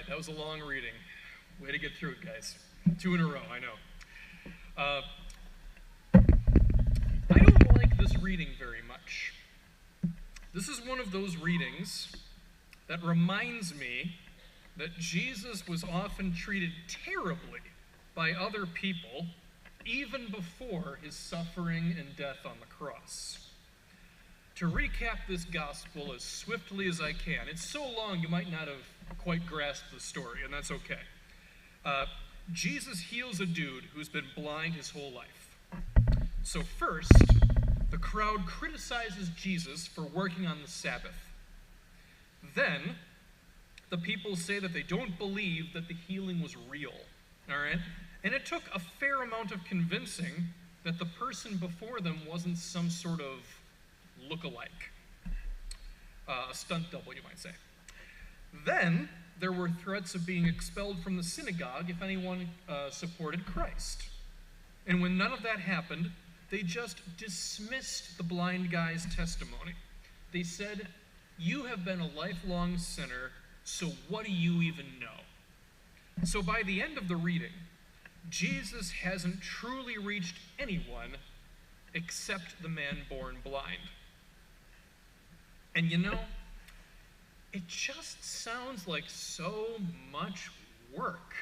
that was a long reading. Way to get through it, guys. 2 in a row, I know. I don't like this reading very much. This is one of those readings that reminds me that Jesus was often treated terribly by other people even before his suffering and death on the cross. To recap this gospel as swiftly as I can, it's so long you might not have quite grasped the story, and that's okay. Jesus heals a dude who's been blind his whole life. So first, the crowd criticizes Jesus for working on the Sabbath. Then, the people say that they don't believe that the healing was real, all right? And it took a fair amount of convincing that the person before them wasn't some sort of look-alike. A stunt double, you might say. Then, there were threats of being expelled from the synagogue if anyone supported Christ. And when none of that happened, they just dismissed the blind guy's testimony. They said, "You have been a lifelong sinner, so what do you even know?" So by the end of the reading, Jesus hasn't truly reached anyone except the man born blind. And you know, it just sounds like so much work.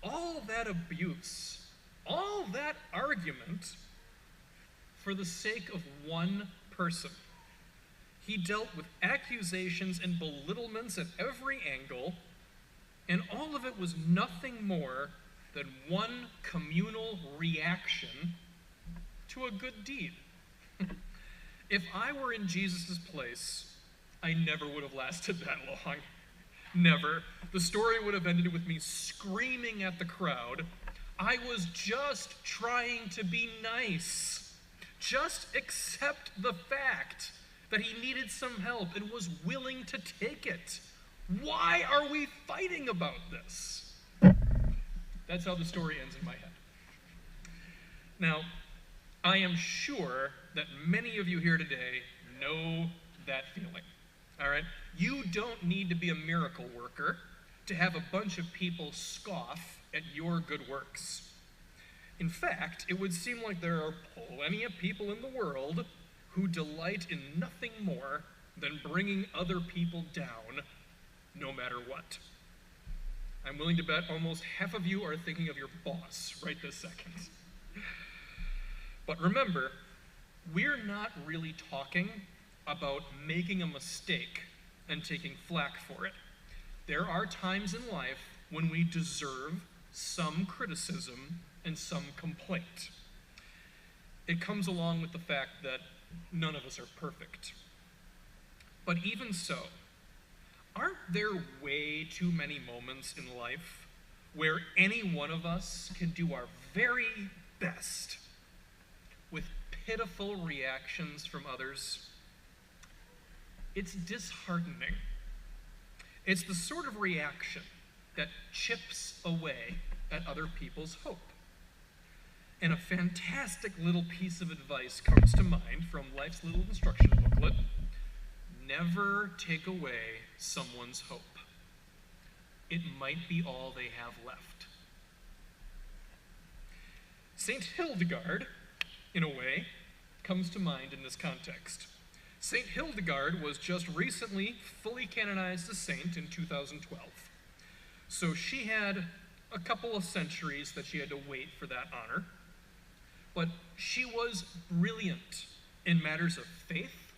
All that abuse, all that argument for the sake of one person. He dealt with accusations and belittlements at every angle, and all of it was nothing more than one communal reaction to a good deed. If I were in Jesus' place, I never would have lasted that long. Never. The story would have ended with me screaming at the crowd, "I was just trying to be nice. Just accept the fact that he needed some help and was willing to take it. Why are we fighting about this?" That's how the story ends in my head. Now, I am sure that many of you here today know that feeling, all right? You don't need to be a miracle worker to have a bunch of people scoff at your good works. In fact, it would seem like there are plenty of people in the world who delight in nothing more than bringing other people down, no matter what. I'm willing to bet almost half of you are thinking of your boss right this second. But remember, we're not really talking about making a mistake and taking flack for it. There are times in life when we deserve some criticism and some complaint. It comes along with the fact that none of us are perfect. But even so, aren't there way too many moments in life where any one of us can do our very best with pitiful reactions from others? It's disheartening. It's the sort of reaction that chips away at other people's hope. And a fantastic little piece of advice comes to mind from Life's Little Instruction Booklet: never take away someone's hope. It might be all they have left. Saint Hildegard, in a way, comes to mind in this context. Saint Hildegard was just recently fully canonized as saint in 2012. So she had a couple of centuries that she had to wait for that honor. But she was brilliant in matters of faith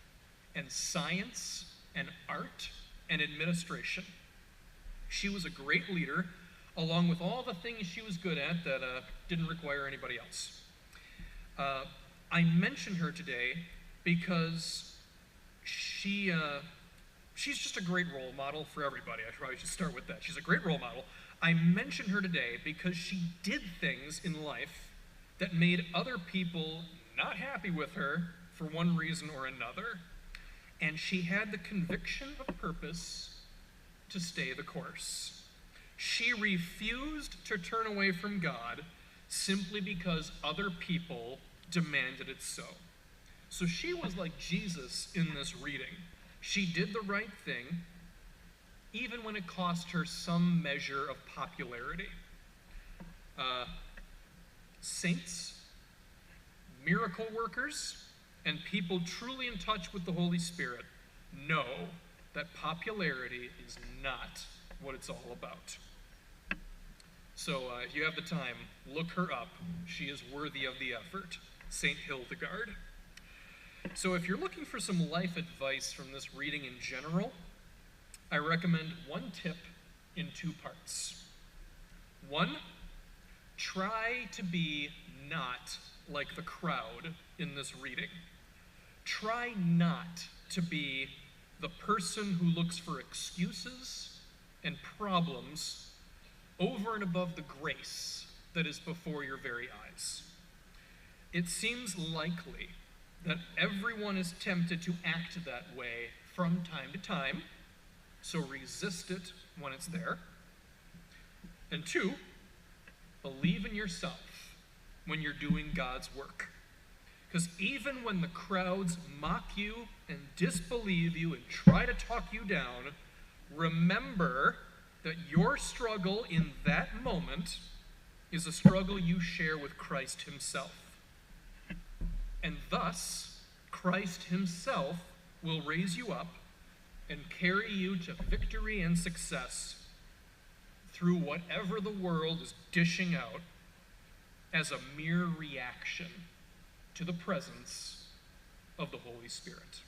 and science and art and administration. She was a great leader, along with all the things she was good at that didn't require anybody else. I mention her today because she's just a great role model for everybody. I probably should start with that. She's a great role model. I mention her today because she did things in life that made other people not happy with her for one reason or another. And she had the conviction of purpose to stay the course. She refused to turn away from God simply because other people demanded it so. So she was like Jesus in this reading. She did the right thing, even when it cost her some measure of popularity. Saints, miracle workers, and people truly in touch with the Holy Spirit know that popularity is not what it's all about. So if you have the time, look her up. She is worthy of the effort. Saint Hildegard. So if you're looking for some life advice from this reading in general, I recommend one tip in 2 parts. 1, try to be not like the crowd in this reading. Try not to be the person who looks for excuses and problems over and above the grace that is before your very eyes. It seems likely that everyone is tempted to act that way from time to time, so resist it when it's there. And 2, believe in yourself when you're doing God's work. Because even when the crowds mock you and disbelieve you and try to talk you down, remember that your struggle in that moment is a struggle you share with Christ himself. And thus, Christ himself will raise you up and carry you to victory and success through whatever the world is dishing out as a mere reaction to the presence of the Holy Spirit.